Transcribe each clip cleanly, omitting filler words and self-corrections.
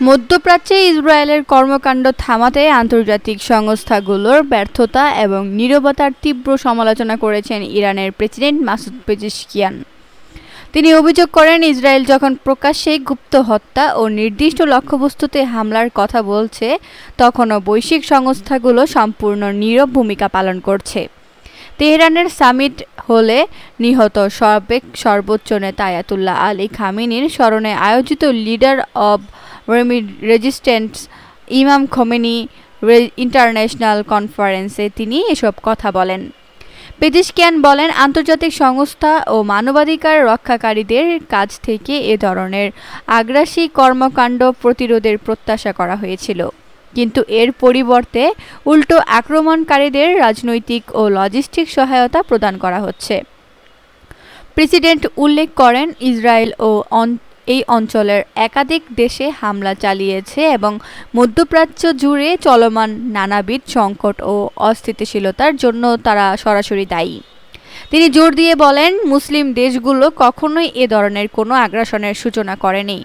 মধ্যপ্রাচ্যে ইসরায়েলের কর্মকাণ্ড থামাতে আন্তর্জাতিক সংস্থাগুলোর ব্যর্থতা এবং নীরবতার তীব্র সমালোচনা করেছেন ইরানের প্রেসিডেন্ট মাসুদ পেজেশকিয়ান। তিনি অভিযোগ করেন, ইসরায়েল যখন প্রকাশ্যেই গুপ্ত হত্যা ও নির্দিষ্ট লক্ষ্যবস্তুতে হামলার কথা বলছে, তখনও বৈশ্বিক সংস্থাগুলো সম্পূর্ণ নীরব ভূমিকা পালন করছে। তেহরানের সামিট হলে নিহত সাবেক সর্বোচ্চ নেতা আয়াতুল্লাহ আলী খামেনির স্মরণে আয়োজিত লিডার অব রেজিস্ট্যান্স ইমাম খোমেনি ইন্টারন্যাশনাল কনফারেন্সে তিনি এসব কথা বলেন। পেজেশকিয়ান বলেন, আন্তর্জাতিক সংস্থা ও মানবাধিকার রক্ষাকারীদের কাছ থেকে এ ধরনের আগ্রাসী কর্মকাণ্ড প্রতিরোধের প্রত্যাশা করা হয়েছিল, কিন্তু এর পরিবর্তে উল্টো আক্রমণকারীদের রাজনৈতিক ও লজিস্টিক সহায়তা প্রদান করা হচ্ছে। প্রেসিডেন্ট উল্লেখ করেন, ইসরায়েল এই অঞ্চলের একাধিক দেশে হামলা চালিয়েছে এবং মধ্যপ্রাচ্য জুড়ে চলমান নানাবিধ সংকট ও অস্থিতিশীলতার জন্য তারা সরাসরি দায়ী। তিনি জোর দিয়ে বলেন, মুসলিম দেশগুলো কখনোই এ ধরনের কোনো আগ্রাসনের সূচনা করেনি।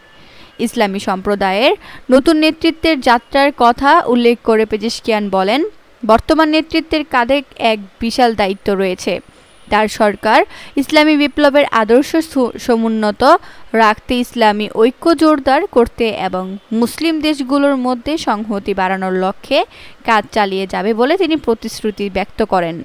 ইসলামী সম্প্রদায়ের নতুন নেতৃত্বের যাত্রার কথা উল্লেখ করে পেজেশকিয়ান বলেন, বর্তমান নেতৃত্বের কাঁধে এক বিশাল দায়িত্ব রয়েছে। তার সরকার ইসলামী বিপ্লবের আদর্শ সমুন্নত রাখতে, ইসলামী ঐক্য জোরদার করতে এবং মুসলিম দেশগুলোর মধ্যে সংহতি বাড়ানোর লক্ষ্যে কাজ চালিয়ে যাবে বলে তিনি প্রতিশ্রুতি ব্যক্ত করেন।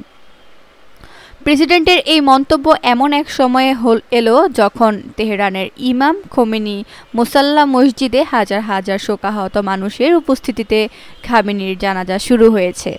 প্রেসিডেন্টের এই মন্তব্য এমন এক সময়ে এলো যখন তেহরানের ইমাম খোমেনি মুসাল্লা মসজিদে হাজার হাজার শোকাহত মানুষের উপস্থিতিতে খামেনির জানাজা শুরু হয়েছে।